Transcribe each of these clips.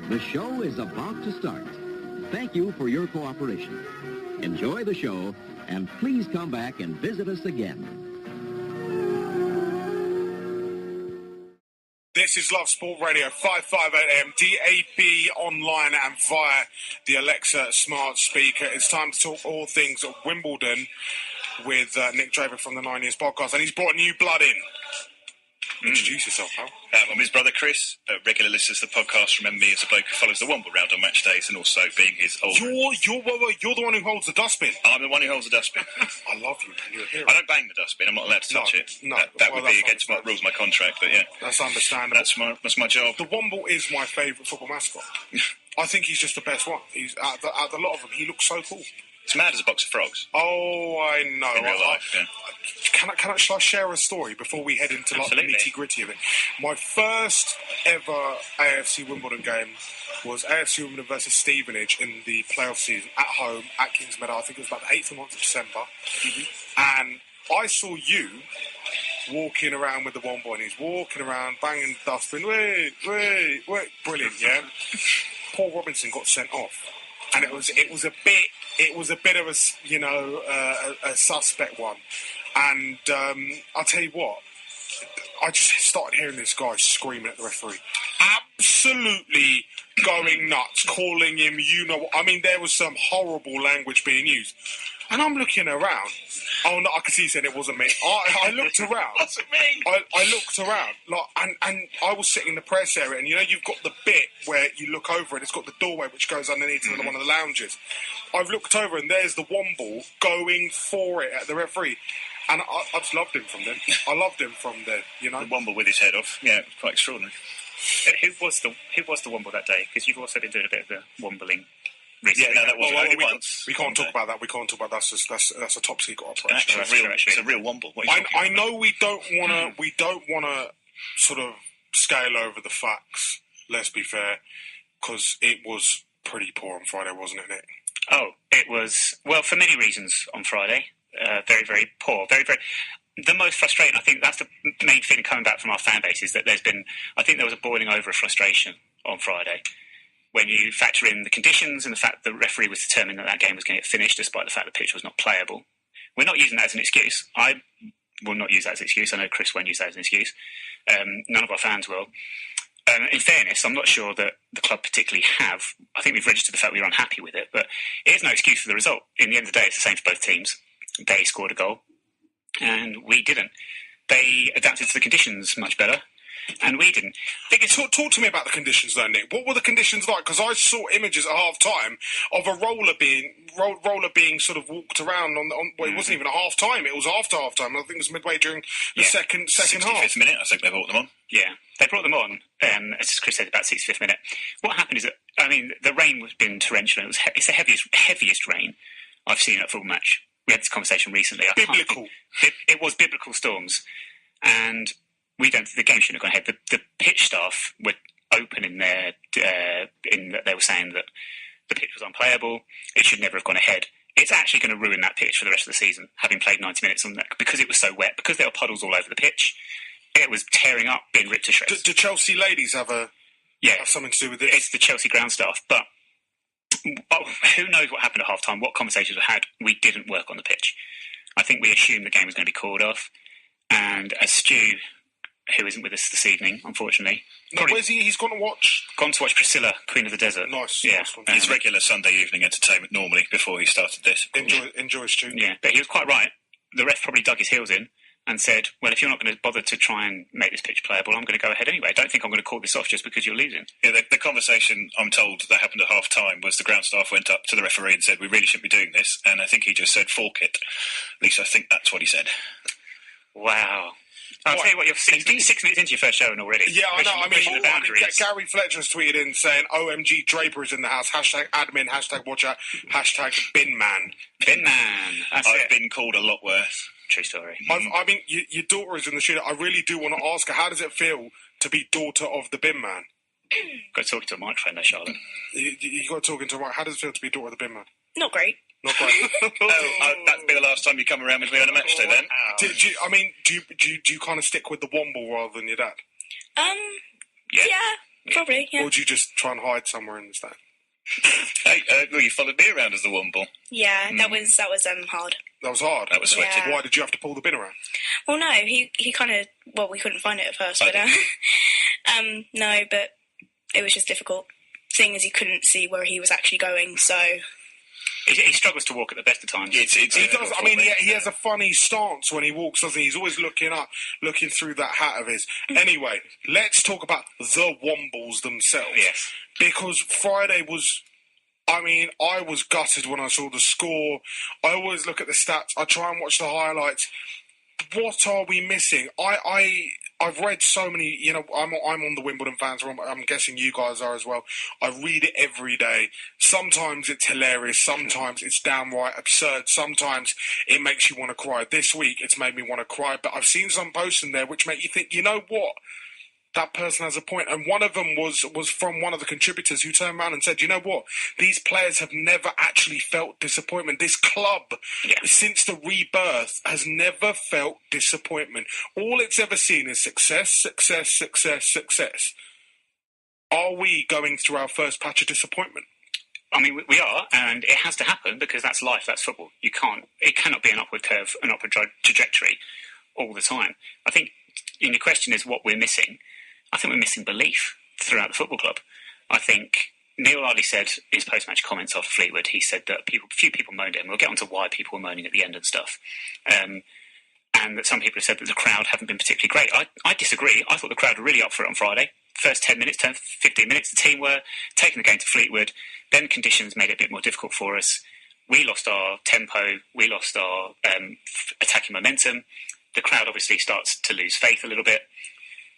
The show is about to start. Thank you for your cooperation. Enjoy the show, and please come back and visit us again. This is Love Sport Radio, 558 AM, DAB online and via the Alexa smart speaker. It's time to talk all things at Wimbledon with Nick Draper from the 9 Years podcast, and he's brought new blood in. Introduce yourself, pal. I'm his brother Chris. Regular listeners to the podcast remember me as a bloke who follows the Womble round on match days, and also being his old... You're the one who holds the dustbin. I'm the one who holds the dustbin. I love you, man. You're a hero. I don't bang the dustbin. I'm not allowed to touch it. No, that would be against my rules, my contract. But yeah, that's understandable. That's my job. The Womble is my favourite football mascot. I think he's just the best one. He's out the lot of them. He looks so cool. It's mad as a box of frogs. Oh, I know. In real life, yeah. Shall I share a story before we head into like, the nitty-gritty of it? My first ever AFC Wimbledon game was AFC Wimbledon versus Stevenage in the playoff season at home at Kings Meadow. I think it was about the 8th month of December. Mm-hmm. And I saw you walking around with the Womble, and he's walking around, banging the dustbin. Wait. Brilliant, yeah? Paul Robinson got sent off. And it was a bit of a suspect one, and I'll tell you what, I just started hearing this guy screaming at the referee, absolutely going nuts, calling him, I mean, there was some horrible language being used. And I'm looking around. Oh no! I could see he said it wasn't me. I looked around. Wasn't me. I looked around, and I was sitting in the press area, and you've got the bit where you look over, and it's got the doorway which goes underneath one of the lounges. I've looked over, and there's the Womble going for it at the referee, and I just loved him from then. I loved him from then. The Womble with his head off. Yeah, quite extraordinary. Who was the Womble that day? Because you've also been doing a bit of the Wombling. Yeah, no, that was only once. We can't talk about that. That's a top secret operation. It's a real Womble. I know we don't want to sort of scale over the facts. Let's be fair, because it was pretty poor on Friday, wasn't it, Nick? Oh, it was. Well, for many reasons on Friday. Very, very poor. Very, very. The most frustrating, I think that's the main feeling coming back from our fan base, is that there was a boiling over of frustration on Friday. When you factor in the conditions and the fact that the referee was determined that game was going to get finished despite the fact the pitch was not playable. We're not using that as an excuse. I will not use that as an excuse. I know Chris won't use that as an excuse. None of our fans will. In fairness, I'm not sure that the club particularly have. I think we've registered the fact we were unhappy with it, but it is no excuse for the result. In the end of the day, it's the same for both teams. They scored a goal, and we didn't. They adapted to the conditions much better. And we didn't. Talk to me about the conditions, though, Nick. What were the conditions like? Because I saw images at half time of a roller being sort of walked around on. Well, it wasn't even at half time. It was after half time. I think it was midway during the second half. 65th minute, I think they brought them on. Yeah, they brought them on. As Chris said, about 65th minute. What happened is that the rain was been torrential. It's the heaviest rain I've seen at a full match. We had this conversation recently. Biblical. It was biblical storms, and. The game shouldn't have gone ahead. The pitch staff were open in that they were saying that the pitch was unplayable. It should never have gone ahead. It's actually going to ruin that pitch for the rest of the season, having played 90 minutes on that, because it was so wet, because there were puddles all over the pitch. It was tearing up, being ripped to shreds. Do Chelsea ladies have something to do with this? It's the Chelsea ground staff, but who knows what happened at half time, what conversations were had. We didn't work on the pitch. I think we assumed the game was going to be called off, and as Stu, who isn't with us this evening, unfortunately. No, where's he? He's gone to watch Priscilla, Queen of the Desert. Nice. Yeah. His regular Sunday evening entertainment normally before he started this. Enjoy, Stu. Yeah, but he was quite right. The ref probably dug his heels in and said, well, if you're not going to bother to try and make this pitch playable, I'm going to go ahead anyway. I don't think I'm going to call this off just because you're losing. Yeah, the conversation, I'm told, that happened at half-time was the ground staff went up to the referee and said, we really shouldn't be doing this. And I think he just said, fork it. At least I think that's what he said. Wow. I'll tell you what, you're 6 minutes into your first show and already. Yeah, I know. I mean, the boundaries. Gary Fletcher's tweeted in saying, OMG, Draper is in the house. #admin, #watch out, #binman. Binman. I've been called a lot worse. True story. I mean, your daughter is in the studio. I really do want to ask her, how does it feel to be daughter of the bin man? Got to talk to a microphone there, Charlotte. You got to talk into a mic. How does it feel to be daughter of the bin man? Not great. Not great. That'd be the last time you come around with me on a match day, then. Do you kind of stick with the Womble rather than your dad? Yeah. Probably, yeah. Or do you just try and hide somewhere in the stand? Hey, well, you followed me around as the Womble. Yeah, that was hard. That was hard. That was sweaty. Yeah. Why did you have to pull the bin around? Well, no, he kind of... Well, we couldn't find it at first, but... no, but it was just difficult, seeing as he couldn't see where he was actually going, so... He struggles to walk at the best of times. He does. I mean, he has a funny stance when he walks, doesn't he? He's always looking up, looking through that hat of his. Anyway, let's talk about the Wombles themselves. Yes. Because Friday was... I mean, I was gutted when I saw the score. I always look at the stats. I try and watch the highlights. What are we missing? I've read so many. You know, I'm on the Wimbledon fans. I'm guessing you guys are as well. I read it every day. Sometimes it's hilarious. Sometimes it's downright absurd. Sometimes it makes you want to cry. This week it's made me want to cry. But I've seen some posts in there which make you think, you know what? That person has a point. And one of them was from one of the contributors who turned around and said, you know what? These players have never actually felt disappointment. This club, since the rebirth, has never felt disappointment. All it's ever seen is success, success, success, success. Are we going through our first patch of disappointment? I mean, we are, and it has to happen because that's life, that's football. It cannot be an upward curve, an upward trajectory all the time. I think your question is what we're missing. I think we're missing belief throughout the football club. I think Neil Sullivan said in his post-match comments after Fleetwood, he said that few people moaned at him. We'll get on to why people were moaning at the end and stuff. And that some people have said that the crowd haven't been particularly great. I disagree. I thought the crowd were really up for it on Friday. First 15 minutes, the team were taking the game to Fleetwood. Then conditions made it a bit more difficult for us. We lost our tempo. We lost our attacking momentum. The crowd obviously starts to lose faith a little bit.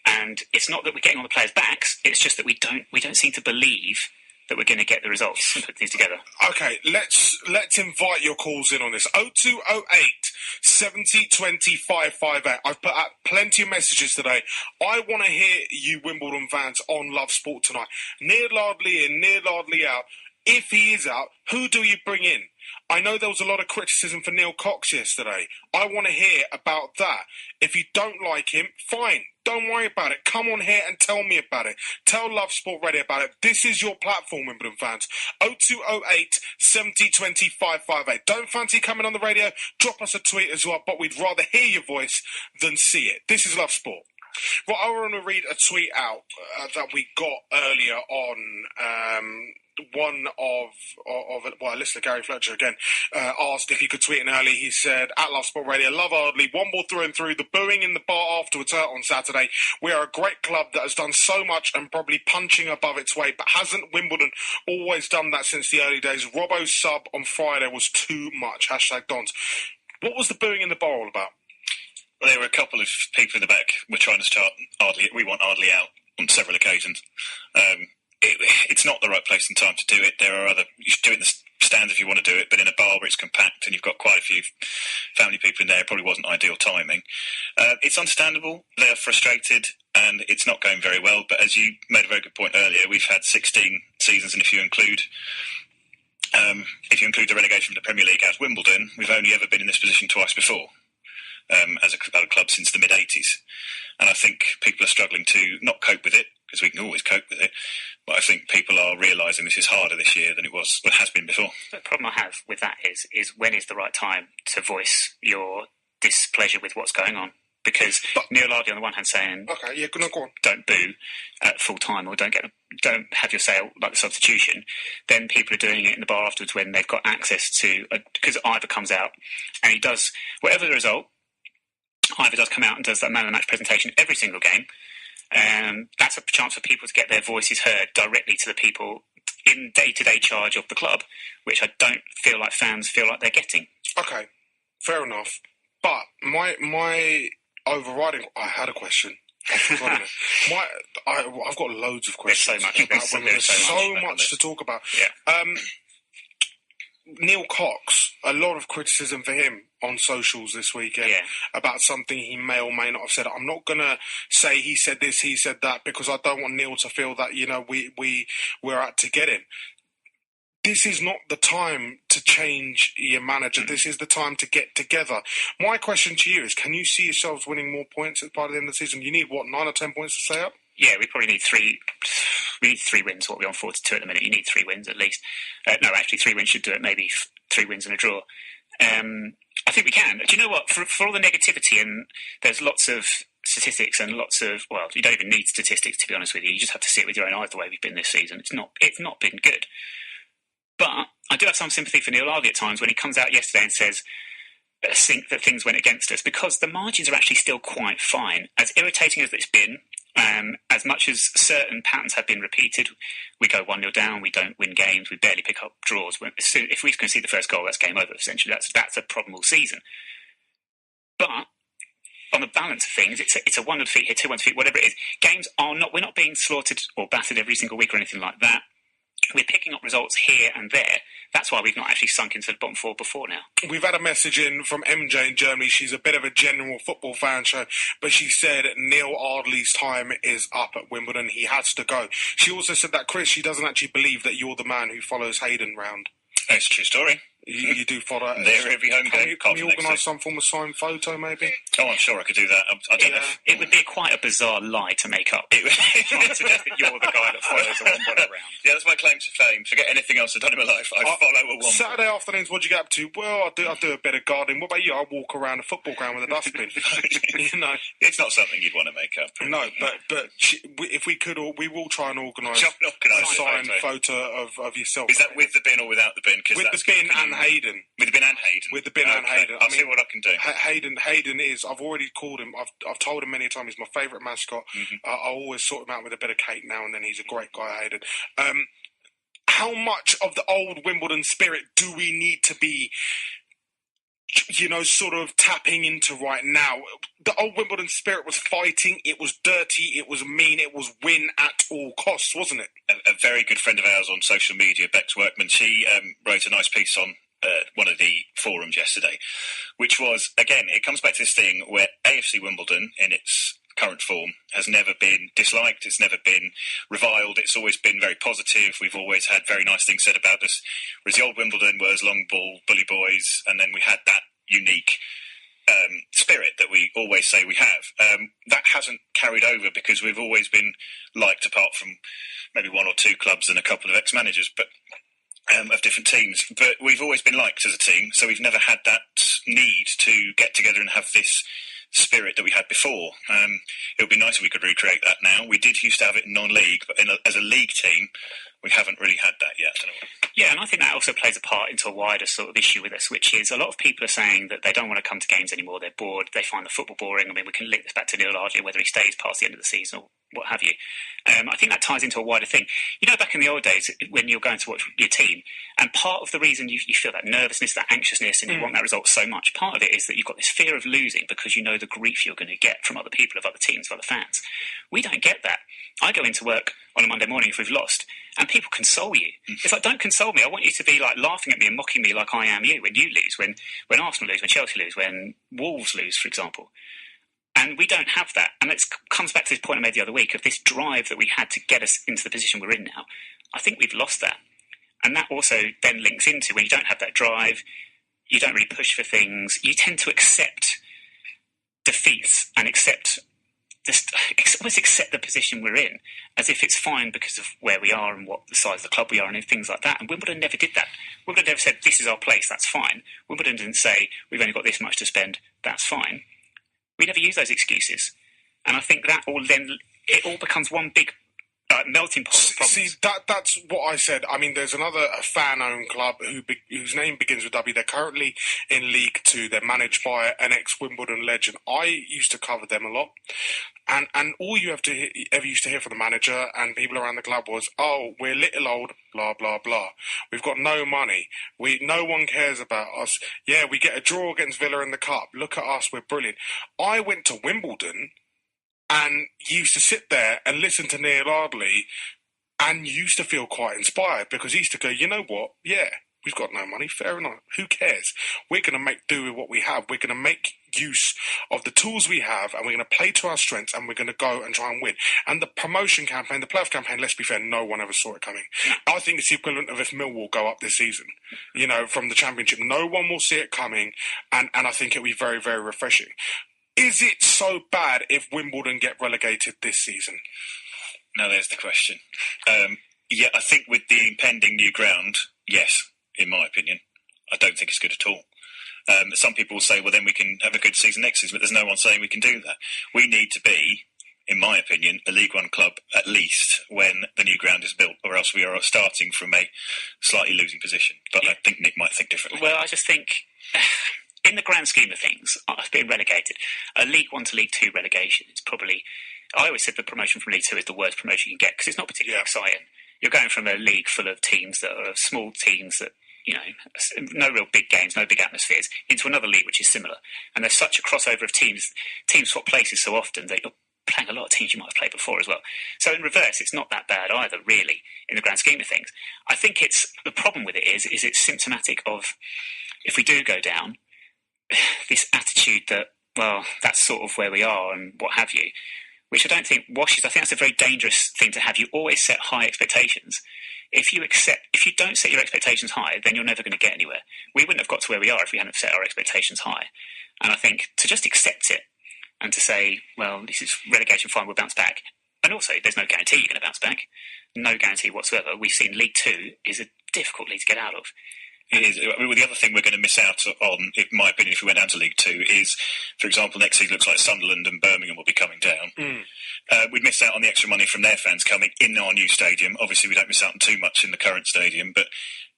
And it's not that we're getting on the players' backs, it's just that we don't seem to believe that we're going to get the results and put things together. Okay, let's invite your calls in on this. 0208 70 20 558. I've put out plenty of messages today. I want to hear you Wimbledon fans on Love Sport tonight. Neil Sullivan in, Neil Sullivan out. If he is out, who do you bring in? I know there was a lot of criticism for Neil Cox yesterday. I want to hear about that. If you don't like him, fine. Don't worry about it. Come on here and tell me about it. Tell Love Sport Radio about it. This is your platform, Wimbledon fans. 0208 70 20 558. Don't fancy coming on the radio? Drop us a tweet as well, but we'd rather hear your voice than see it. This is Love Sport. Well, I want to read a tweet out that we got earlier on. One of a listener, Gary Fletcher, again, asked if he could tweet in early. He said, at Love Sport Radio, love Ardley, Womble through and through. The booing in the bar afterwards hurt on Saturday. We are a great club that has done so much and probably punching above its weight, but hasn't Wimbledon always done that since the early days? Robbo's sub on Friday was too much. #Dons. What was the booing in the bar all about? Well, there were a couple of people in the back were trying to start Ardley. We want Ardley out on several occasions. It's not the right place and time to do it. You should do it in the stands if you want to do it, but in a bar where it's compact and you've got quite a few family people in there, it probably wasn't ideal timing. It's understandable. They're frustrated and it's not going very well, but as you made a very good point earlier, we've had 16 seasons, and if you include the relegation from the Premier League as Wimbledon, we've only ever been in this position twice before. As a club since the mid-80s. And I think people are struggling to not cope with it, because we can always cope with it, but I think people are realising this is harder this year than it has been before. The problem I have with that is when is the right time to voice your displeasure with what's going on? Because Neil Sullivan on the one hand saying, okay, yeah, go on. Don't boo at full time, or don't have your say like the substitution. Then people are doing it in the bar afterwards when they've got access to, because Ivor comes out and he does whatever the result. Ivor does come out and does that man of the match presentation every single game. That's a chance for people to get their voices heard directly to the people in day-to-day charge of the club, which I don't feel like fans feel like they're getting. Okay, fair enough. But my overriding... I had a question. I've got loads of questions. There's so much to talk about. Yeah. Neil Cox, a lot of criticism for him on socials this weekend about something he may or may not have said. I'm not going to say he said this, he said that, because I don't want Neil to feel that, we're out to get him. This is not the time to change your manager. This is the time to get together. My question to you is, can you see yourselves winning more points at the end of the season? You need, 9 or 10 points to stay up? we probably need three. We need 3 wins. What we're on 42 at the minute. You need 3 wins at least. No, actually, 3 wins should do it. Maybe 3 wins and a draw. I think we can. Do you know what? For all the negativity, and there's lots of statistics and lots of, well, you don't even need statistics, to be honest with you. You just have to see it with your own eyes the way we've been this season. It's not been good. But I do have some sympathy for Neil Sullivan at times when he comes out yesterday and says that things went against us, because the margins are actually still quite fine. As irritating as it's been, as much as certain patterns have been repeated, we go 1-0 down, we don't win games, we barely pick up draws. If we concede the first goal, that's game over, essentially. That's a problem all season. But on the balance of things, it's a 1 defeat here, 2-1 defeat, whatever it is. Games we're not being slaughtered or battered every single week or anything like that. We're picking up results here and there. That's why we've not actually sunk into the bottom 4 before now. We've had a message in from MJ in Germany. She's a bit of a general football fan, but she said Neil Ardley's time is up at Wimbledon. He has to go. She also said that, Chris, she doesn't actually believe that you're the man who follows Hayden round. It's a true story. You do follow it. There every home game. Can you organise some form of signed photo, maybe? Oh, I'm sure I could do that. I don't know. It would be quite a bizarre lie to make up. It would suggest that you're the guy that follows a Wimbledon around. Yeah, that's my claim to fame. Forget anything else I've done in my life. I follow a Wimbledon. Saturday afternoons, what do you get up to? Well, I do a bit of gardening. What about you? I walk around a football ground with a dustbin. It's not something you'd want to make up. No, but if we could, we will try and organise a signed photo of yourself. Is that with the bin or without the bin? With the bin and Hayden. With the bin and Hayden. With the bin and Hayden. I'll see what I can do. Hayden is. I've already called him. I've told him many times. He's my favourite mascot. Mm-hmm. I always sort him out with a bit of cake now and then. He's a great guy, Hayden. How much of the old Wimbledon spirit do we need to be, sort of tapping into right now? The old Wimbledon spirit was fighting. It was dirty. It was mean. It was win at all costs, wasn't it? A very good friend of ours on social media, Bex Workman, she wrote a nice piece on one of the forums yesterday, which was, again, it comes back to this thing where AFC Wimbledon, in its current form, has never been disliked, it's never been reviled, it's always been very positive. We've always had very nice things said about us, whereas the old Wimbledon was long ball, bully boys, and then we had that unique spirit that we always say we have. That hasn't carried over because we've always been liked, apart from maybe 1 or 2 clubs and a couple of ex-managers, but of different teams, but we've always been liked as a team, so we've never had that need to get together and have this spirit that we had before. It would be nice if we could recreate that now. We did used to have it in non-league, but as a league team, we haven't really had that yet. Yeah, and I think that also plays a part into a wider sort of issue with us, which is a lot of people are saying that they don't want to come to games anymore, they're bored, they find the football boring. I mean, we can link this back to Neil Sullivan, whether he stays past the end of the season or what have you. I think that ties into a wider thing. Back in the old days, when you're going to watch your team, and part of the reason you feel that nervousness, that anxiousness, and you want that result so much, part of it is that you've got this fear of losing because you know the grief you're going to get from other people, of other teams, of other fans. We don't get that. I go into work on a Monday morning if we've lost, and people console you. It's like, don't console me. I want you to be like laughing at me and mocking me like I am you when you lose, when Arsenal lose, when Chelsea lose, when Wolves lose, for example. And we don't have that. And it comes back to this point I made the other week of this drive that we had to get us into the position we're in now. I think we've lost that. And that also then links into when you don't have that drive, you don't really push for things, you tend to accept defeats and almost accept the position we're in as if it's fine because of where we are and what the size of the club we are and things like that. And Wimbledon never did that. Wimbledon never said, this is our place, that's fine. Wimbledon didn't say, we've only got this much to spend, that's fine. We never use those excuses. And I think that it all becomes one big melting pot of problems. See, that's what I said. I mean, there's another fan-owned club whose name begins with W. They're currently in League 2. They're managed by an ex-Wimbledon legend. I used to cover them a lot. And all you ever used to hear from the manager and people around the club was, oh, we're little old, blah, blah, blah. We've got no money. No one cares about us. Yeah, we get a draw against Villa in the Cup. Look at us, we're brilliant. I went to Wimbledon and used to sit there and listen to Neil Sullivan and used to feel quite inspired because he used to go, you know what? Yeah, we've got no money. Fair enough. Who cares? We're going to make do with what we have. We're going to make use of the tools we have and we're going to play to our strengths and we're going to go and try and win. And the promotion campaign, the playoff campaign, let's be fair, no one ever saw it coming. I think it's the equivalent of if Millwall go up this season, from the Championship. No one will see it coming and I think it'll be very, very refreshing. Is it so bad if Wimbledon get relegated this season? Now there's the question. Yeah, I think with the impending new ground, yes, in my opinion. I don't think it's good at all. Some people will say, well, then we can have a good season next season, but there's no one saying we can do that. We need to be, in my opinion, a League One club at least when the new ground is built, or else we are starting from a slightly losing position. But I think Nick might think differently. Well, I just think, in the grand scheme of things, being relegated, a League One to League Two relegation is probably... I always said the promotion from League Two is the worst promotion you can get because it's not particularly exciting. You're going from a league full of teams that are small teams that, no real big games, no big atmospheres, into another league which is similar. And there's such a crossover of teams. Teams swap places so often that you're playing a lot of teams you might have played before as well. So in reverse, it's not that bad either, really, in the grand scheme of things. I think the problem with it is it's symptomatic of, if we do go down, this attitude that, well, that's sort of where we are and what have you, which I don't think washes. I think that's a very dangerous thing to have. You always set high expectations. If you don't set your expectations high, then you're never going to get anywhere. We wouldn't have got to where we are if we hadn't set our expectations high. And I think to just accept it and to say, well, this is relegation, fine, we'll bounce back. And also, there's no guarantee you're going to bounce back. No guarantee whatsoever. We've seen League Two is a difficult league to get out of. It is. I mean, the other thing we're going to miss out on, in my opinion, if we went down to League Two, is, for example, next season looks like Sunderland and Birmingham will be coming down. We'd miss out on the extra money from their fans coming in our new stadium. Obviously, we don't miss out on too much in the current stadium, but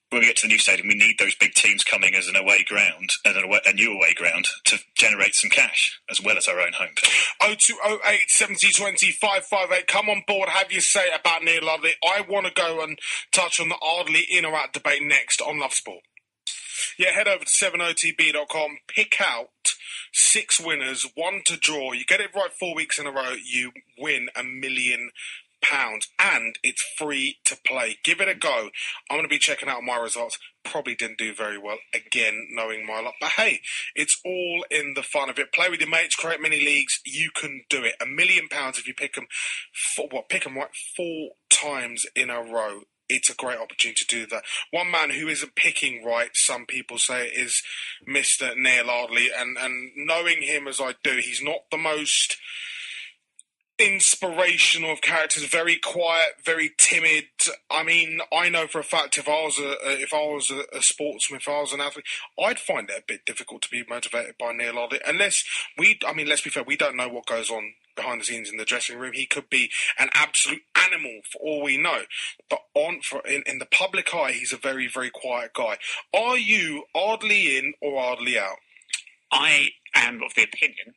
when we get to the new stadium, we need those big teams coming as an away ground, and a new away ground, to generate some cash, as well as our own home pitch. 0208 70 20 558. Come on board, have your say about Neil Ardley. I want to go and touch on the Ardley in or out debate next on Love Sport. Yeah, head over to 70tb.com, pick out 6 winners, 1 to draw. You get it right 4 weeks in a row, you win £1 million. And it's free to play. Give it a go. I'm going to be checking out my results. Probably didn't do very well, again, knowing my luck. But hey, it's all in the fun of it. Play with your mates, create mini leagues. You can do it. £1 million if you pick them right 4 times in a row. It's a great opportunity to do that. One man who isn't picking right, some people say, is Mr. Neil Ardley. And knowing him as I do, he's not the most inspirational of characters, very quiet, very timid. I mean, I know for a fact if I was a sportsman, if I was an athlete, I'd find it a bit difficult to be motivated by Neil Ardley. Let's be fair, we don't know what goes on behind the scenes in the dressing room. He could be an absolute animal for all we know. But in the public eye, he's a very, very quiet guy. Are you Ardley in or Ardley out? I am of the opinion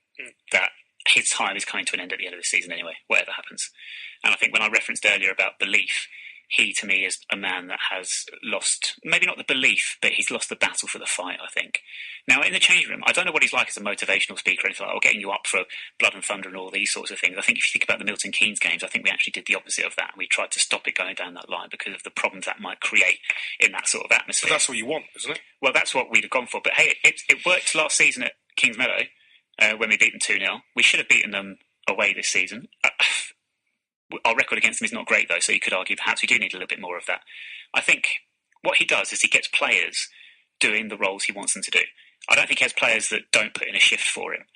that his time is coming to an end at the end of the season anyway, whatever happens. And I think when I referenced earlier about belief, he to me is a man that has lost, maybe not the belief, but he's lost the battle for the fight, I think. Now, in the changing room, I don't know what he's like as a motivational speaker or anything like that, or getting you up for blood and thunder and all these sorts of things. I think if you think about the Milton Keynes games, I think we actually did the opposite of that. And we tried to stop it going down that line because of the problems that might create in that sort of atmosphere. But that's what you want, isn't it? Well, that's what we'd have gone for. But hey, it worked last season at Kings Meadow. When we beat them 2-0. We should have beaten them away this season. Our record against them is not great, though, so you could argue perhaps we do need a little bit more of that. I think what he does is he gets players doing the roles he wants them to do. I don't think he has players that don't put in a shift for him.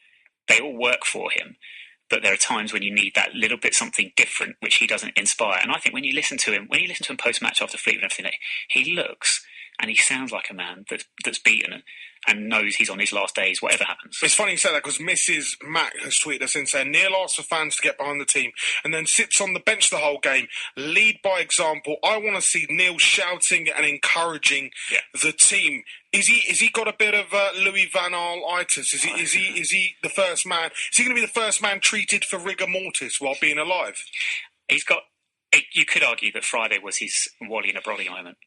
They all work for him, but there are times when you need that little bit something different, which he doesn't inspire. And I think when you listen to him post-match after Fleetwood and everything, he looks and he sounds like a man that's beaten and knows he's on his last days, whatever happens. It's funny you say that because Mrs. Mac has tweeted us in saying Neil asks for fans to get behind the team and then sits on the bench the whole game. Lead by example. I want to see Neil shouting and encouraging the team. Is he got a bit of Louis Van Gaal-itis? Is he the first man? Is he going to be the first man treated for rigor mortis while being alive? He's got. You could argue that Friday was his Wally and a Brolly moment.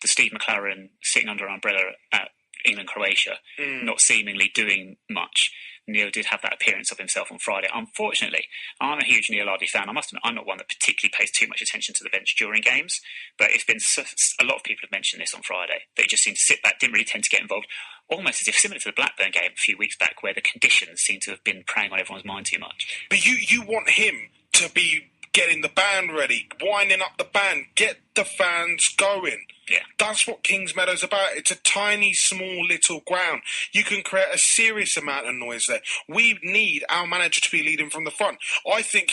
The Steve McLaren sitting under an umbrella at England-Croatia, not seemingly doing much. Neil did have that appearance of himself on Friday. Unfortunately, I'm a huge Neil Ardley fan. I must admit, I'm not one that particularly pays too much attention to the bench during games, but it's been a lot of people have mentioned this on Friday. They just seem to sit back, didn't really tend to get involved, almost as if similar to the Blackburn game a few weeks back, where the conditions seem to have been preying on everyone's mind too much. But you want him to be getting the band ready, winding up the band, get the fans going. Yeah. That's what Kingsmeadow's about. It's a tiny, small, little ground. You can create a serious amount of noise there. We need our manager to be leading from the front. I think,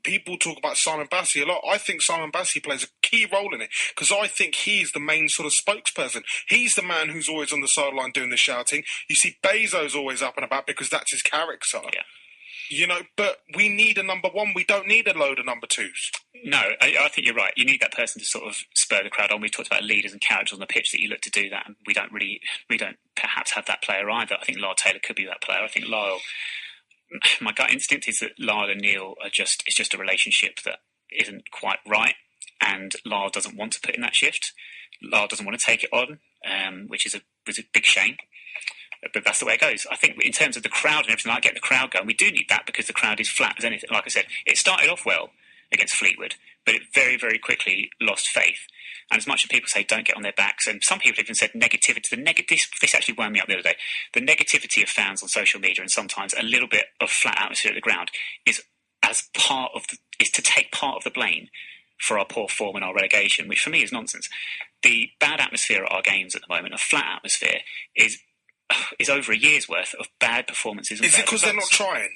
people talk about Simon Bassey a lot. I think Simon Bassey plays a key role in it because I think he's the main sort of spokesperson. He's the man who's always on the sideline doing the shouting. You see Bezo's always up and about because that's his character. Yeah. But we need a number one. We don't need a load of number twos. No, I think you're right. You need that person to sort of spur the crowd on. We've talked about leaders and characters on the pitch that you look to do that, and we don't perhaps have that player either. I think Lyle Taylor could be that player. I think Lyle, my gut instinct is that Lyle and Neil it's just a relationship that isn't quite right, and Lyle doesn't want to put in that shift. Lyle doesn't want to take it on, which is a big shame. But that's the way it goes. I think in terms of the crowd and everything like getting the crowd going, we do need that because the crowd is flat as anything. Like I said, it started off well against Fleetwood, but it very, very quickly lost faith. And as much as people say don't get on their backs, and some people even said negativity, this actually wound me up the other day, the negativity of fans on social media and sometimes a little bit of flat atmosphere at the ground is to take part of the blame for our poor form and our relegation, which for me is nonsense. The bad atmosphere at our games at the moment, a flat atmosphere, is over a year's worth of bad performances. Is it because they're not trying?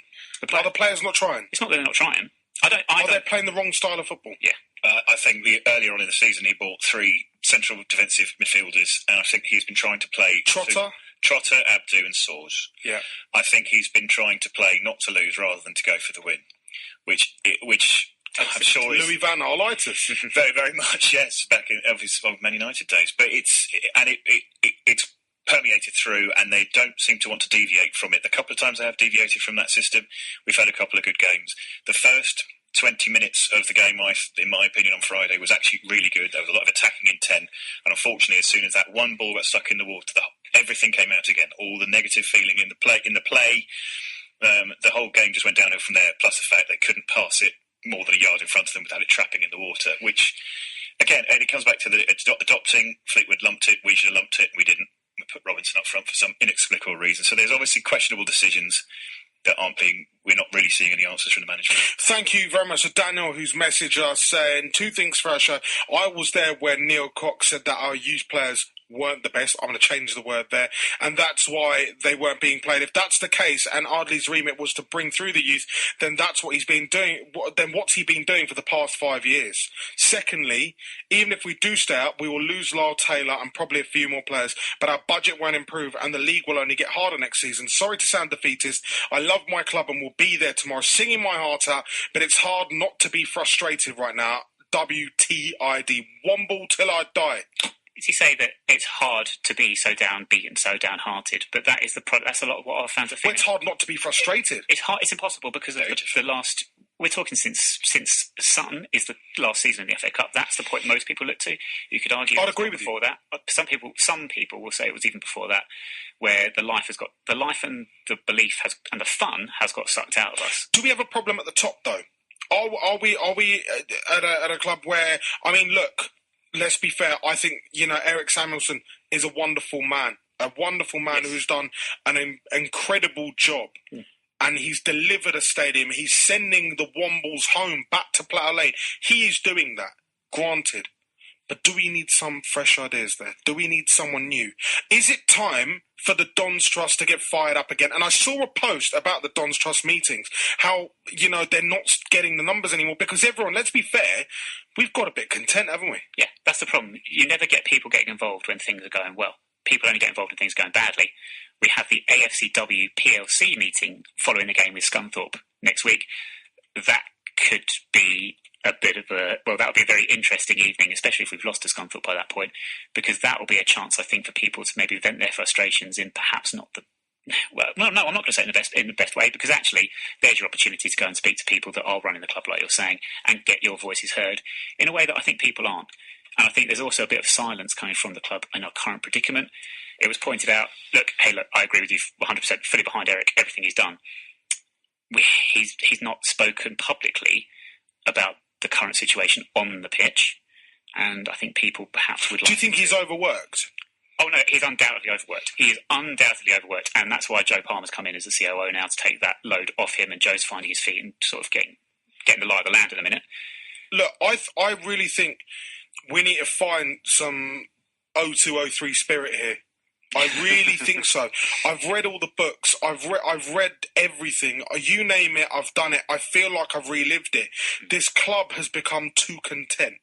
Are the players not trying? It's not that they're not trying. Are they playing the wrong style of football? Yeah. I think earlier on in the season he bought 3 central defensive midfielders, and I think he's been trying to play Trotter, Abdu, and Sorge. Yeah. I think he's been trying to play not to lose rather than to go for the win, which I'm sure Louis is Van Gaalitis. very, very much, yes, back in of Man United days. But it's permeated through, and they don't seem to want to deviate from it. The couple of times they have deviated from that system, we've had a couple of good games. The first 20 minutes of the game, in my opinion, on Friday was actually really good. There was a lot of attacking intent, and unfortunately, as soon as that one ball got stuck in the water, everything came out again. All the negative feeling in the play, the whole game just went downhill from there. Plus the fact they couldn't pass it more than a yard in front of them without it trapping in the water, which again, and it comes back to the adopting. Fleetwood lumped it. We should have lumped it. We didn't. We put Robinson up front for some inexplicable reason. So there's obviously questionable decisions that we're not really seeing any answers from the management. Thank you very much to Daniel, who's messaged us saying 2 things for our show. I was there when Neil Cox said that our youth players weren't the best. I'm going to change the word there. And that's why they weren't being played. If that's the case and Ardley's remit was to bring through the youth, then that's what he's been doing. Then what's he been doing for the past 5 years? Secondly, even if we do stay up, we will lose Lyle Taylor and probably a few more players, but our budget won't improve and the league will only get harder next season. Sorry to sound defeatist. I love my club and will be there tomorrow singing my heart out, but it's hard not to be frustrated right now. WTID. Womble till I die. Does he say that it's hard to be so downbeaten, so downhearted? But that's a lot of what our fans are feeling. Well, it's hard not to be frustrated. It's hard. It's impossible because of the last. We're talking since Sutton is the last season in the FA Cup. That's the point most people look to. You could argue. I'd agree with before you. That. Some people will say it was even before that, where the life and the belief and the fun has got sucked out of us. Do we have a problem at the top though? Are we at a club where, I mean, look, let's be fair. I think, Eric Samuelson is a wonderful man yes. Who's done an incredible job. And he's delivered a stadium. He's sending the Wombles home back to Platter Lane. He is doing that, granted. But do we need some fresh ideas there? Do we need someone new? Is it time for the Dons Trust to get fired up again? And I saw a post about the Dons Trust meetings, how, they're not getting the numbers anymore because everyone, let's be fair, we've got a bit content, haven't we? Yeah, that's the problem. You never get people getting involved when things are going well. People only get involved when things are going badly. We have the AFCW PLC meeting following the game with Scunthorpe next week. That could be that'll be a very interesting evening, especially if we've lost to Scunthorpe by that point, because that will be a chance, I think, for people to maybe vent their frustrations in perhaps not the... Well, no, I'm not going to say in the best way, because actually there's your opportunity to go and speak to people that are running the club, like you're saying, and get your voices heard in a way that I think people aren't. And I think there's also a bit of silence coming from the club in our current predicament. It was pointed out, look, I agree with you 100%, fully behind Eric, everything he's done. He's not spoken publicly about the current situation on the pitch, and I think people perhaps would like... Do you think he's overworked? Oh, no, he's undoubtedly overworked. He is undoubtedly overworked, and that's why Joe Palmer's come in as the COO now to take that load off him, and Joe's finding his feet and sort of getting getting the lie of the land in a minute. Look, I really think we need to find some 0203 spirit here. I really think so. I've read all the books. I've read everything. You name it, I've done it. I feel like I've relived it. This club has become too content.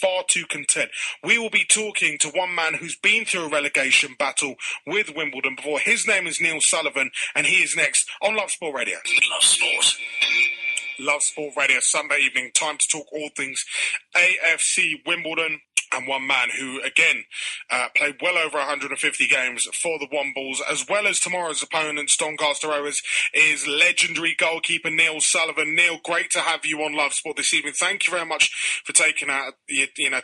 Far too content. We will be talking to one man who's been through a relegation battle with Wimbledon before. His name is Neil Sullivan, and he is next on Love Sport Radio. Love Sport. Love Sport Radio, Sunday evening. Time to talk all things AFC Wimbledon. And one man who, again, played well over 150 games for the Wombles, as well as tomorrow's opponents, Doncaster Rovers, is legendary goalkeeper Neil Sullivan. Neil, great to have you on Love Sport this evening. Thank you very much for taking out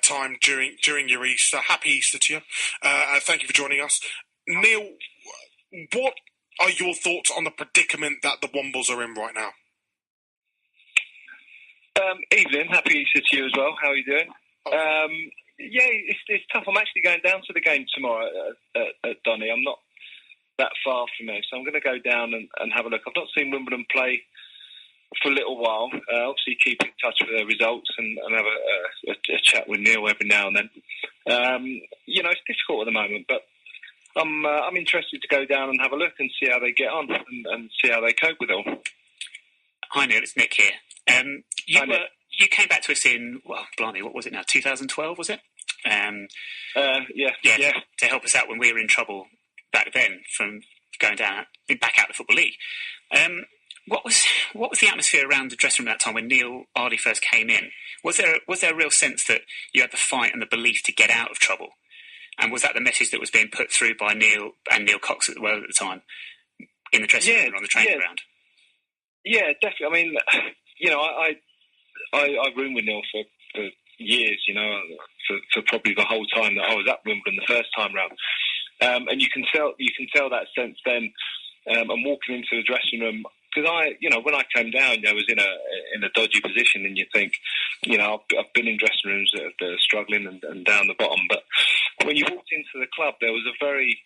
time during your Easter. Happy Easter to you. Thank you for joining us. Neil, what are your thoughts on the predicament that the Wombles are in right now? Evening. Happy Easter to you as well. How are you doing? Yeah, it's tough. I'm actually going down to the game tomorrow at Donny. I'm not that far from there, so I'm going to go down and have a look. I've not seen Wimbledon play for a little while. Obviously, keep in touch with their results and have a chat with Neil every now and then. It's difficult at the moment, but I'm interested to go down and have a look and see how they get on and see how they cope with it all. Hi Neil, it's Nick here. You came back to us in, blimey, what was it now? 2012, was it? Yeah. To help us out when we were in trouble back then from going back out of the Football League. What was the atmosphere around the dressing room at that time when Neil Ardley first came in? Was there a real sense that you had the fight and the belief to get out of trouble? And was that the message that was being put through by Neil and Neil Cox at the time in the dressing room or on the training ground? Yeah, definitely. I mean, I roomed with Neil for years, for probably the whole time that I was at Wimbledon the first time round. And you can tell that sense then. And walking into the dressing room, because when I came down, I was in a dodgy position, and you think, I've been in dressing rooms that are struggling and down the bottom, but when you walked into the club, there was a very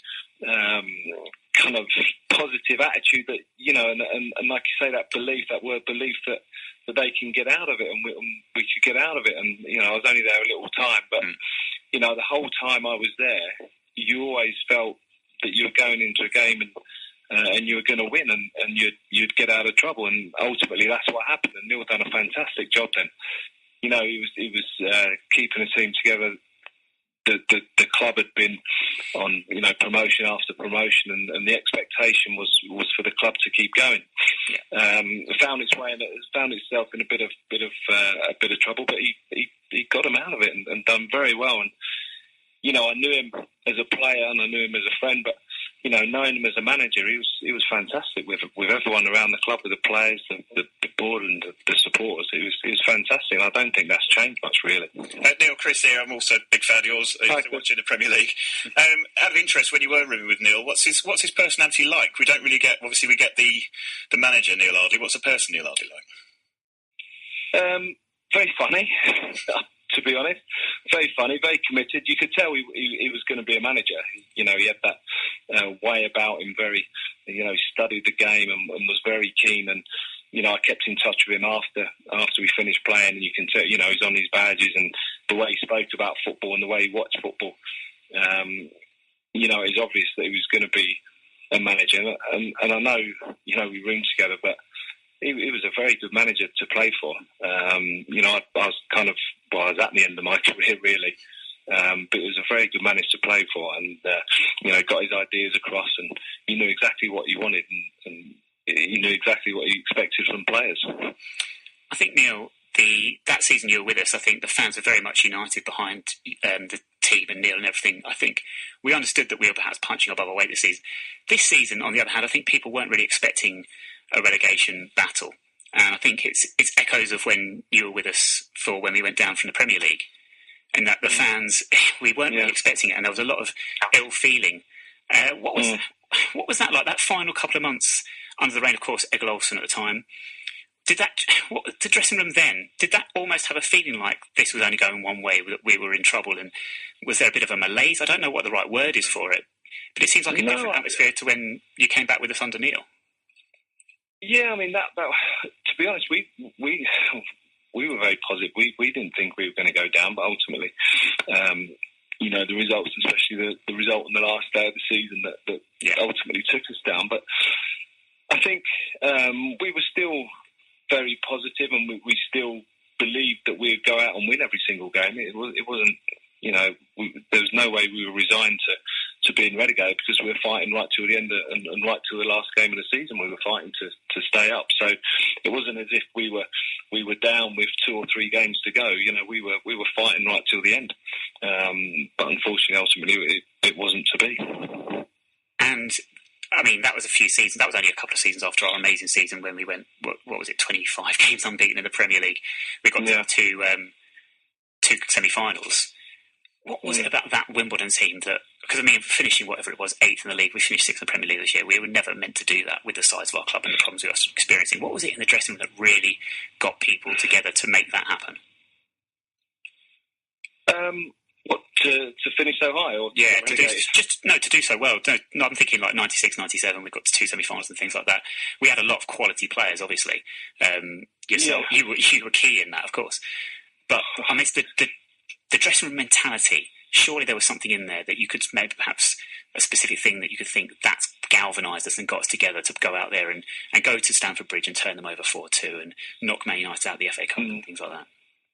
kind of positive attitude that, and like you say, that word belief that they can get out of it, and we could get out of it. And, I was only there a little time, but, the whole time I was there, you always felt that you were going into a game and you were going to win and you'd get out of trouble. And ultimately that's what happened. And Neil done a fantastic job then. He was keeping the team together. The club had been on, promotion after promotion, and the expectation was for the club to keep going. Yeah. It found itself in a bit of trouble, but he got him out of it and done very well. And I knew him as a player and I knew him as a friend, but knowing him as a manager, he was fantastic with everyone around the club, with the players, the board, and the supporters. He was fantastic. And I don't think that's changed much, really. Neil, Chris here. I'm also a big fan of yours. Watching the Premier League. Out of interest, when you were rooming with Neil, what's his personality like? We don't really get. Obviously, we get the manager Neil Ardley. What's the person Neil Ardley like? Very funny. To be honest, very funny, very committed. You could tell he was going to be a manager. He had that way about him. Very, studied the game and was very keen. And I kept in touch with him after we finished playing. And you can tell, he's on his badges, and the way he spoke about football and the way he watched football. It's obvious that he was going to be a manager. And I know, we roomed together, but he was a very good manager to play for. I was at the end of my career, really. But it was a very good manager to play for, and got his ideas across, and he knew exactly what he wanted, and he knew exactly what he expected from players. I think, Neil, that season you were with us, I think the fans were very much united behind the team and Neil and everything. I think we understood that we were perhaps punching above our weight this season. This season, on the other hand, I think people weren't really expecting a relegation battle. And I think it's echoes of when you were with us for when we went down from the Premier League. And that the fans, we weren't really expecting it, and there was a lot of ill feeling. What was that like, that final couple of months under the reign, of course, Egil Olsen at the time? The dressing room then, did that almost have a feeling like this was only going one way, that we were in trouble? And was there a bit of a malaise? I don't know what the right word is for it, but it seems like a different atmosphere to when you came back with us under Neil. Yeah, I mean that. To be honest, we were very positive. We didn't think we were going to go down, but ultimately, the results, especially the result on the last day of the season, that ultimately took us down. But I think we were still very positive, and we still believed that we'd go out and win every single game. It wasn't. There was no way we were resigned to being relegated, because we were fighting right till the end and right till the last game of the season. We were fighting to stay up. So it wasn't as if we were down with 2 or 3 games to go. We were fighting right till the end. But unfortunately, ultimately, it wasn't to be. And I mean, that was a few seasons. That was only a couple of seasons after our amazing season when we went. What was it? 25 games unbeaten in the Premier League. We got to two semi-finals. What was it about that Wimbledon team that? Because I mean, finishing whatever it was, 8th in the league, we finished 6th in the Premier League this year. We were never meant to do that with the size of our club and the problems we were experiencing. What was it in the dressing room that really got people together to make that happen? To finish so high, or to do so well. No, I'm thinking like 96, 97. We got to 2 semi-finals and things like that. We had a lot of quality players, obviously. Yourself, you were key in that, of course. But I mean, the dressing room mentality. Surely there was something in there that you could maybe perhaps a specific thing that you could think that's galvanised us and got us together to go out there and go to Stamford Bridge and turn them over 4-2 and knock Man United out of the FA Cup and things like that.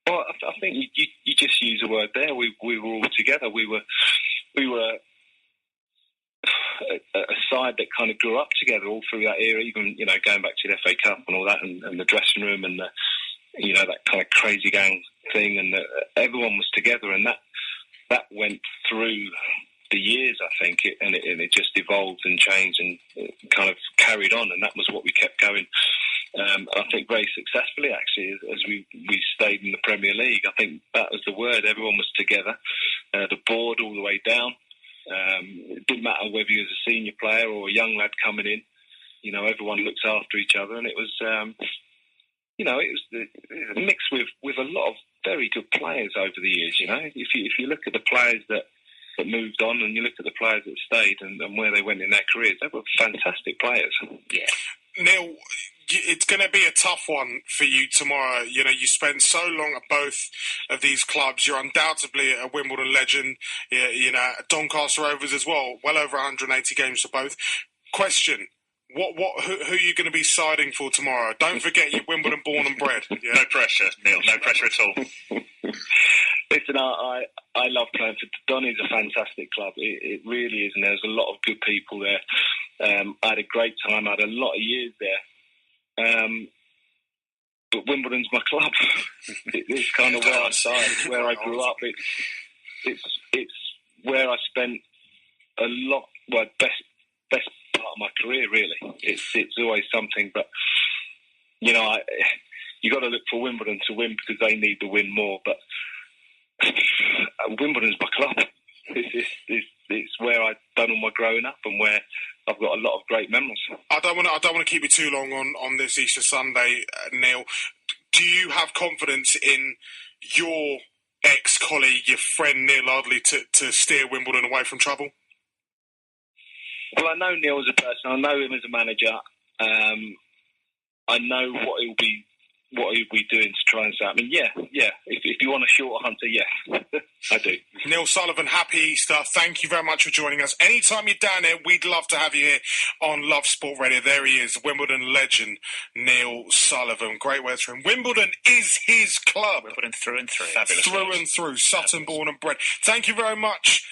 Well, I think you just used a word there. We were all together. We were a side that kind of grew up together all through that era. Even going back to the FA Cup and all that, and the dressing room and that kind of crazy gang thing, and everyone was together, and that went through the years, I think, and it just evolved and changed and kind of carried on, and that was what we kept going. I think very successfully, actually, as we stayed in the Premier League. I think that was the word. Everyone was together, the board all the way down. It didn't matter whether you was a senior player or a young lad coming in. Everyone looks after each other, and it was, it was mixed with a lot of very good players over the years. If you look at the players that moved on, and you look at the players that stayed and where they went in their careers, they were fantastic players. Yeah, Neil, it's going to be a tough one for you tomorrow. You spend so long at both of these clubs. You're undoubtedly a Wimbledon legend. Doncaster Rovers as well. Well over 180 games for both. Question: who are you going to be siding for tomorrow? Don't forget you're Wimbledon born and bred. Yeah? No pressure, Neil. No pressure at all. Listen, I love playing for Don. Is a fantastic club. It really is, and there's a lot of good people there. I had a great time. I had a lot of years there. But Wimbledon's my club. It's kind of where I started, where I grew up. It's where I spent a lot. Well, best part of my career, really. It's always something. But you got to look for Wimbledon to win, because they need to win more. But Wimbledon's my club. It's where I've done all my growing up, and where I've got a lot of great memories. I don't want to keep you too long on this Easter Sunday, Neil. Do you have confidence in your ex-colleague, your friend Neil Ardley, to steer Wimbledon away from trouble? Well, I know Neil as a person. I know him as a manager. I know what he'll be doing to try and say. I mean, yeah. If you want a shorter hunter, yeah, I do. Neil Sullivan, happy Easter. Thank you very much for joining us. Anytime you're down here, we'd love to have you here on Love Sport Radio. There he is, Wimbledon legend, Neil Sullivan. Great words for him. Wimbledon is his club. Wimbledon through and through. Fabulous. Through and through. Sutton born and bred. Thank you very much.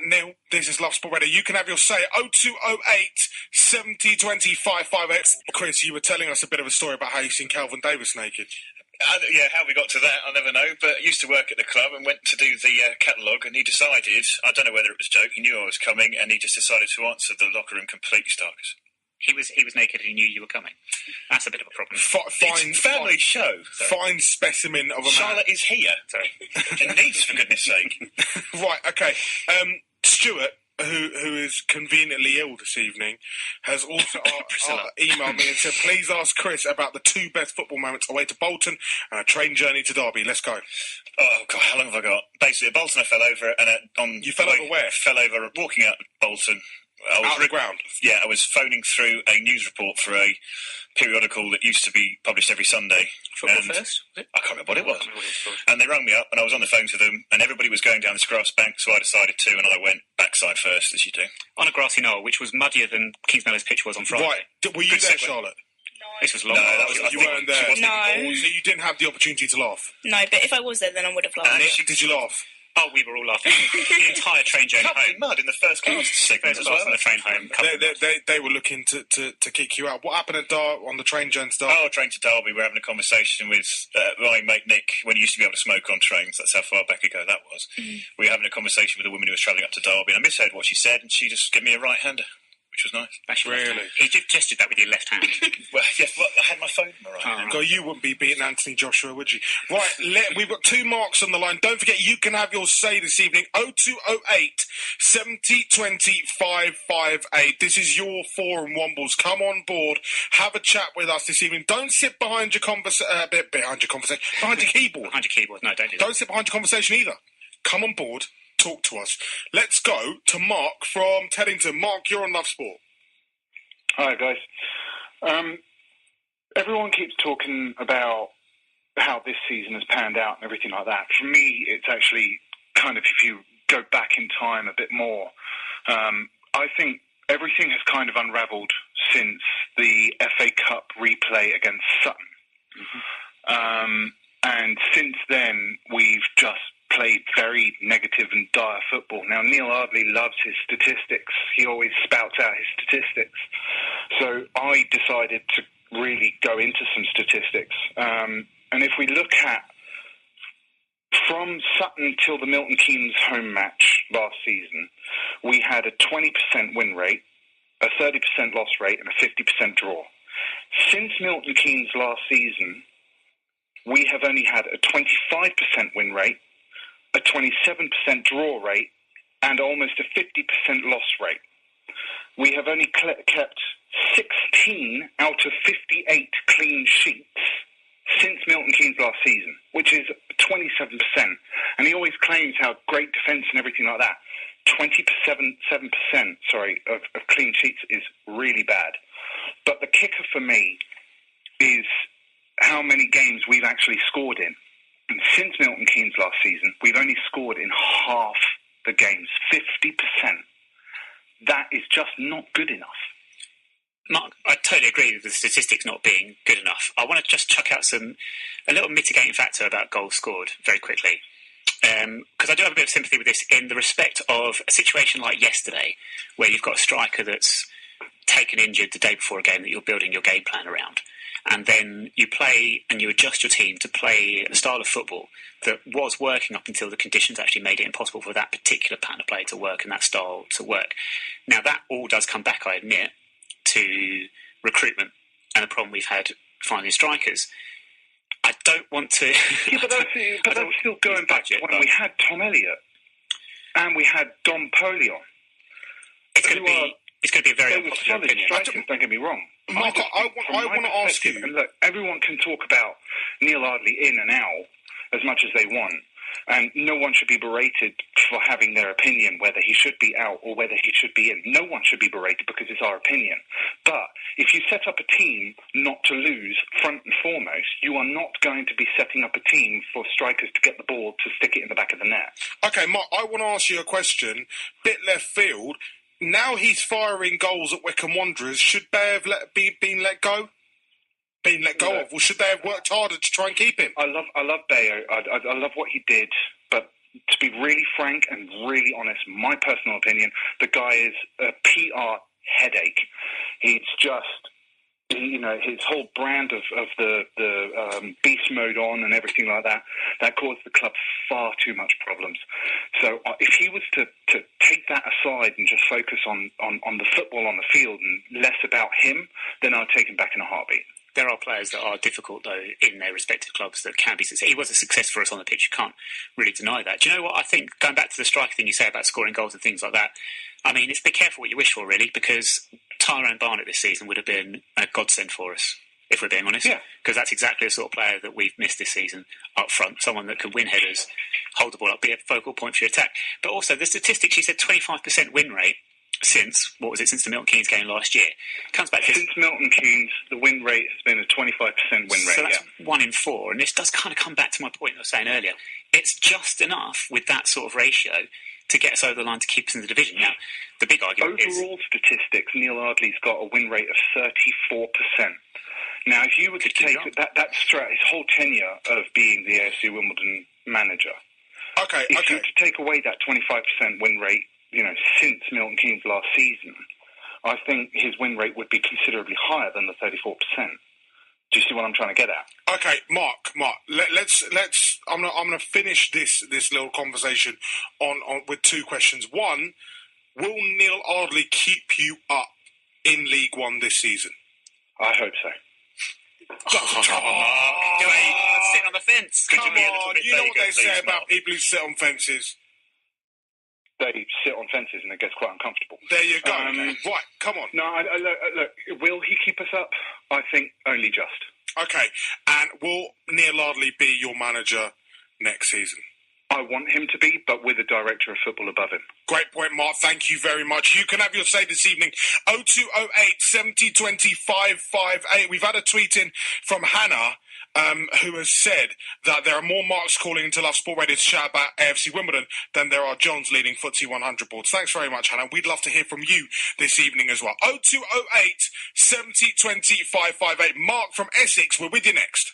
Neil, this is Love Sport Radio. You can have your say. 0208 70 20 558. Chris, you were telling us a bit of a story about how you've seen Calvin Davis naked. How we got to that, I'll never know. But I used to work at the club and went to do the catalogue, and he decided, I don't know whether it was a joke, he knew I was coming, and he just decided to answer the locker room completely starkers. He was naked and he knew you were coming. That's a bit of a problem. It's family show. Fine specimen of a man. Charlotte is here. Sorry. And needs, for goodness sake. Right, okay. Stuart, who is conveniently ill this evening, has also emailed me and said, please ask Chris about the 2 best football moments away to Bolton and a train journey to Derby. Let's go. Oh, God, how long have I got? Basically, at Bolton I fell over. You fell over where? Fell over walking out of Bolton. Out of the ground? Yeah, I was phoning through a news report for a periodical that used to be published every Sunday. Football First? I can't remember what it was. And they rang me up, and I was on the phone to them, and everybody was going down this grass bank, so I decided to, and I went backside first, as you do. On a grassy knoll, which was muddier than Kingsmiller's pitch was on Friday. Right. Were you there, Charlotte? This was long. No, that was, you weren't there. No. So you didn't have the opportunity to laugh? No, but if I was there, then I would have laughed. Did you laugh? Oh, we were all laughing. The entire train journey Covered home. in mud in the first class segment as well. On the train home. They were looking to kick you out. What happened at on the train journey to Derby? Oh, train to Derby. We were having a conversation with my mate Nick when he used to be able to smoke on trains. That's how far back ago that was. We were having a conversation with a woman who was travelling up to Derby, and I misheard what she said, and she just gave me a right-hander, which was nice. Actually, really? He gestured that with your left hand. Well, yes, I had my phone in my right hand. God, you wouldn't be beating Anthony Joshua, would you? Right, we've got two marks on the line. Don't forget, you can have your say this evening. 0208 70 20 558. This is your forum, Wombles. Come on board. Have a chat with us this evening. Don't sit behind your behind your conversation. Behind your keyboard. Behind your keyboard. No, don't do that. Don't sit behind your conversation either. Come on board. Talk to us. Let's go to Mark from Teddington. Mark, you're on Love Sport. Hi, guys. Everyone keeps talking about how this season has panned out and everything like that. For me, it's actually kind of, if you go back in time a bit more, I think everything has kind of unravelled since the FA Cup replay against Sutton. And since then, we've just played very negative and dire football. Now, Neil Ardley loves his statistics. He always spouts out his statistics. So I decided to really go into some statistics. And if we look at from Sutton till the Milton Keynes home match last season, we had a 20% win rate, a 30% loss rate, and a 50% draw. Since Milton Keynes last season, we have only had a 25% win rate, a 27% draw rate, and almost a 50% loss rate. We have only kept 16 out of 58 clean sheets since Milton Keynes last season, which is 27%. And he always claims how great defence and everything like that. 27% of clean sheets is really bad. But the kicker for me is how many games we've actually scored in. And since Milton Keynes last season, we've only scored in half the games, 50%. That is just not good enough. Mark, I totally agree with the statistics not being good enough. I want to just chuck out a little mitigating factor about goals scored very quickly. Because I do have a bit of sympathy with this in the respect of a situation like yesterday, where you've got a striker that's taken injured the day before a game that you're building your game plan around. And then you play and you adjust your team to play a style of football that was working up until the conditions actually made it impossible for that particular pattern of play to work and that style to work. Now, that all does come back, I admit, to recruitment and the problem we've had finding strikers. I don't want to... Yeah, but that's still going back to when we had Tom Elliott and we had Dom Polion. It's going to be a very unpopular opinion. Strikers, don't get me wrong. Mark, I want to ask you... And look, everyone can talk about Neil Ardley in and out as much as they want. And no one should be berated for having their opinion, whether he should be out or whether he should be in. No one should be berated because it's our opinion. But if you set up a team not to lose, front and foremost, you are not going to be setting up a team for strikers to get the ball to stick it in the back of the net. Okay, Mark, I want to ask you a question. Bit left field. Now he's firing goals at Wycombe Wanderers. Should they have been let go? Been let go of? Or should they have worked harder to try and keep him? I love Bayo. I love what he did, but to be really frank and really honest, my personal opinion, the guy is a PR headache. He's just, his whole brand of the beast mode on and everything like that caused the club far too much problems. So if he was to take that aside and just focus on the football on the field and less about him, then I'd take him back in a heartbeat. There are players that are difficult, though, in their respective clubs that can be successful. He was a success for us on the pitch. You can't really deny that. Do you know what I think? Going back to the striker thing you say about scoring goals and things like that, I mean, it's be careful what you wish for, really, because Tyrone Barnett this season would have been a godsend for us, if we're being honest. Yeah. Because that's exactly the sort of player that we've missed this season up front, someone that can win headers, hold the ball up, be a focal point for your attack. But also, the statistics, you said 25% win rate. since the Milton Keynes game last year. It comes back to since Milton Keynes, the win rate has been a 25% win rate. So that's 1 in 4, and this does kind of come back to my point I was saying earlier. It's just enough with that sort of ratio to get us over the line to keep us in the division. Now, the big argument overall statistics, Neil Ardley's got a win rate of 34%. Now, if you were to take that's throughout his whole tenure of being the AFC Wimbledon manager. If you were to take away that 25% win rate, since Milton Keynes last season, I think his win rate would be considerably higher than the 34%. Do you see what I'm trying to get at? Okay, Mark. Let's. I'm gonna finish this little conversation on with 2 questions. One, will Neil Ardley keep you up in League One this season? I hope so. Come on, Mark. Sit on the fence. Come on, you know what they say about people who sit on fences? They sit on fences and it gets quite uncomfortable. There you go. Right, come on. No, look, will he keep us up? I think only just. Okay, and will Neil Ardley be your manager next season? I want him to be, but with a director of football above him. Great point, Mark. Thank you very much. You can have your say this evening. 0208 70 20 558. We've had a tweet in from Hannah, who has said that there are more Marks calling into Love Sport Radio to chat about AFC Wimbledon than there are Johns leading FTSE 100 boards. Thanks very much, Hannah. We'd love to hear from you this evening as well. 0208 70 20 558. Mark from Essex, we're with you next.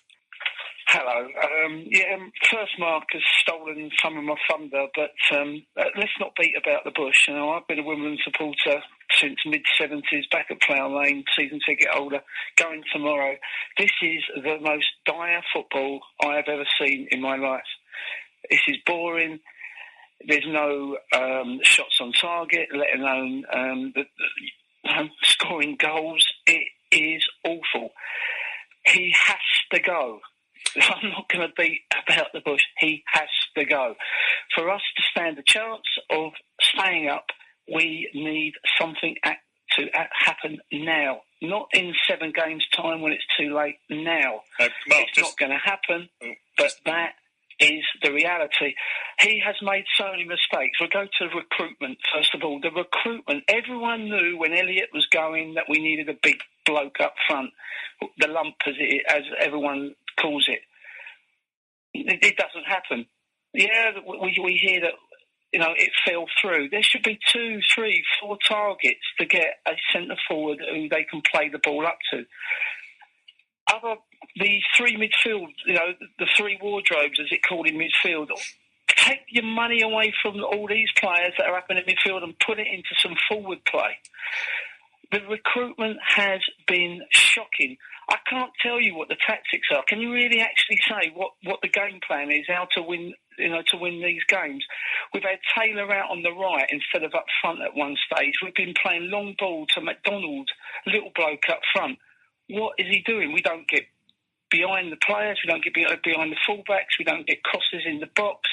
Hello. First Mark has stolen some of my thunder, but let's not beat about the bush. I've been a Wimbledon supporter since mid-70s, back at Plough Lane, season ticket holder, going tomorrow. This is the most dire football I have ever seen in my life. This is boring. There's no shots on target, let alone scoring goals. It is awful. He has to go. I'm not going to beat about the bush. He has to go. For us to stand a chance of staying up, we need something to happen now. Not in 7 games' time when it's too late. Now. It's not going to happen, but that is the reality. He has made so many mistakes. We'll go to recruitment, first of all. The recruitment, everyone knew when Elliott was going that we needed a big bloke up front. The lump, as everyone calls it. It doesn't happen. Yeah, we hear that, it fell through. There should be 2, 3, 4 targets to get a centre forward who they can play the ball up to. The 3 midfield, the 3 wardrobes, as it's called in midfield. Take your money away from all these players that are up in the midfield and put it into some forward play. The recruitment has been shocking. I can't tell you what the tactics are. Can you really actually say what the game plan is, how to win, to win these games? We've had Taylor out on the right instead of up front at one stage. We've been playing long ball to McDonald, little bloke up front. What is he doing? We don't get behind the players. We don't get behind the fullbacks. We don't get crosses in the box.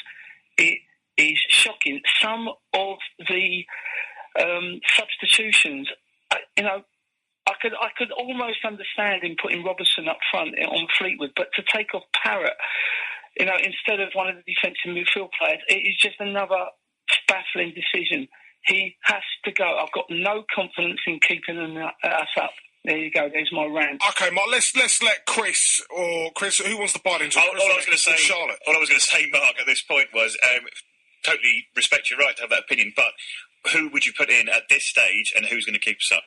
It is shocking. Some of the substitutions, I could almost understand him putting Robertson up front on Fleetwood, but to take off Parrott, instead of one of the defensive midfield players, it is just another baffling decision. He has to go. I've got no confidence in keeping us up. There you go. There's my rant. Okay, Mark. Let's let Chris, who wants to bite into it? All I was going to say, Charlotte. All I was going to say, Mark, at this point was totally respect your right to have that opinion, but who would you put in at this stage, and who's going to keep us up?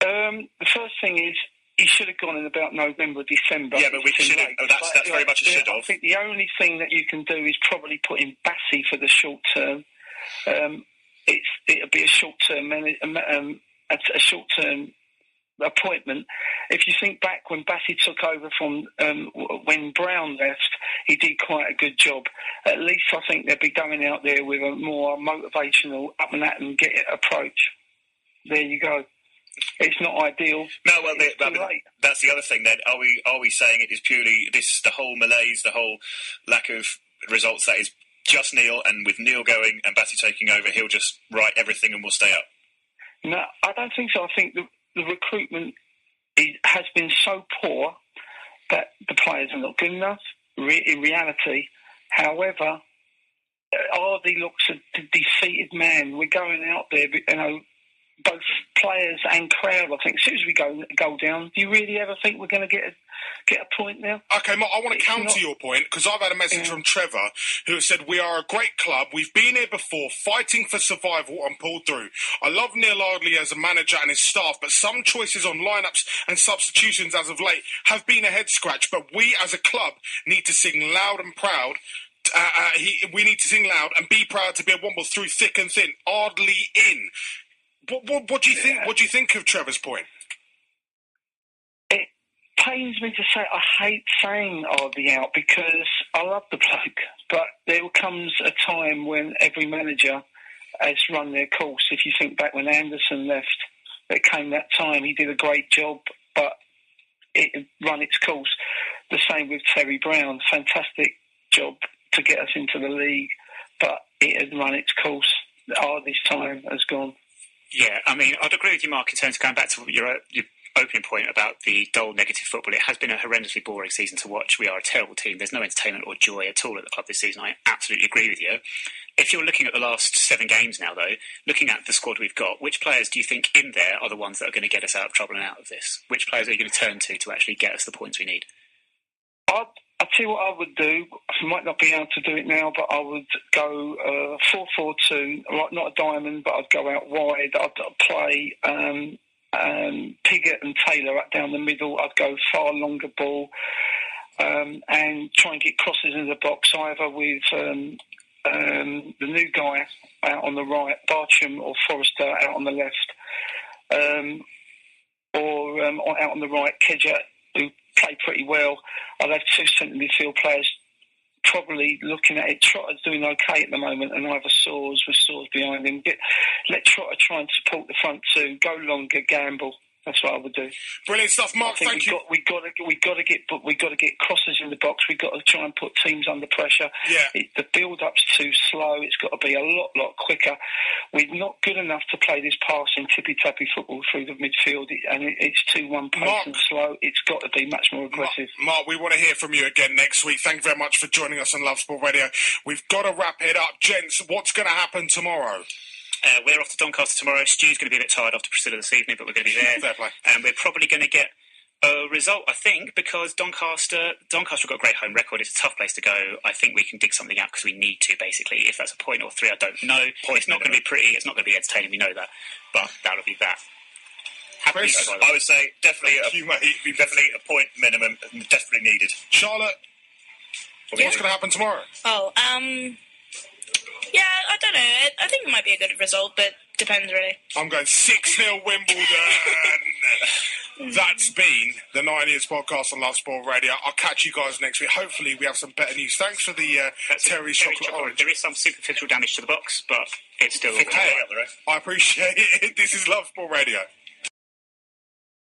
The first thing is he should have gone in about November, December. Yeah, but we should have. That's very much a should have. I think the only thing that you can do is probably put in Bassey for the short term. It'll be a short term appointment. If you think back when Bassey took over from when Brown left, he did quite a good job. At least I think they'll be going out there with a more motivational up and at and get it approach. There you go. It's not ideal. No, well, that's the other thing. Then are we saying it is purely the whole malaise, the whole lack of results? That is just Neil, and with Neil going and Bassey taking over, he'll just write everything and we'll stay up. No, I don't think so. I think the recruitment has been so poor that the players are not good enough. In reality, however, Ardley looks a defeated man. We're going out there, both players and crowd. I think as soon as we go down, do you really ever think we're going to get a point now? Okay, Mark, I want to counter your point, because I've had a message from Trevor who said, we are a great club, we've been here before, fighting for survival and pulled through. I love Neil Ardley as a manager and his staff, but some choices on lineups and substitutions as of late have been a head scratch, but we as a club need to sing loud and proud. We need to sing loud and be proud to be a Womble through thick and thin. Ardley in. What do you think? What do you think of Trevor's point? It pains me to say. I hate saying Ardley out because I love the bloke, but there comes a time when every manager has run their course. If you think back when Anderson left, there came that time. He did a great job, but it had run its course. The same with Terry Brown. Fantastic job to get us into the league, but it had run its course. Ardley's time has gone. Yeah, I mean, I'd agree with you, Mark, in terms of going back to your opening point about the dull, negative football. It has been a horrendously boring season to watch. We are a terrible team. There's no entertainment or joy at all at the club this season. I absolutely agree with you. If you're looking at the last 7 games now, though, looking at the squad we've got, which players do you think in there are the ones that are going to get us out of trouble and out of this? Which players are you going to turn to actually get us the points we need? I'll tell you what I would do. I might not be able to do it now, but I would go 4-4-2, not a diamond, but I'd go out wide. I'd play Piggott and Taylor up down the middle. I'd go far longer ball and try and get crosses in the box, either with the new guy out on the right, Bartram, or Forrester out on the left, or out on the right, Kedger, who play pretty well. I'd have 2 centre midfield players probably looking at it. Trotter's doing okay at the moment, and either Soares with Soares behind him. Let Trotter try and support the front 2, go longer, gamble. That's what I would do. Brilliant stuff, Mark. Thank you. We got to get crosses in the box. We've got to try and put teams under pressure. Yeah. The build-up's too slow. It's got to be a lot quicker. We're not good enough to play this passing tippy-tappy football through the midfield, and it's too one-pace and slow. It's got to be much more aggressive. Mark, we want to hear from you again next week. Thank you very much for joining us on Love Sport Radio. We've got to wrap it up, gents. What's going to happen tomorrow? We're off to Doncaster tomorrow. Stu's going to be a bit tired after Priscilla this evening, but we're going to be there. Fair play. And we're probably going to get a result, I think, because Doncaster have got a great home record. It's a tough place to go. I think we can dig something out because we need to, basically. If that's a point or 3, I don't know. It's not going to be pretty. It's not going to be entertaining. We know that. But that'll be that. Chris, I would say definitely a point minimum, definitely needed. Charlotte, what's going to happen tomorrow? Yeah, I don't know. I think it might be a good result, but depends, really. I'm going 6-0 Wimbledon. That's been the 9 Years podcast on Love Sport Radio. I'll catch you guys next week. Hopefully we have some better news. Thanks for the Terry's chocolate orange. There is some superficial damage to the box, but it's still... Hey, I appreciate it. This is Love Sport Radio.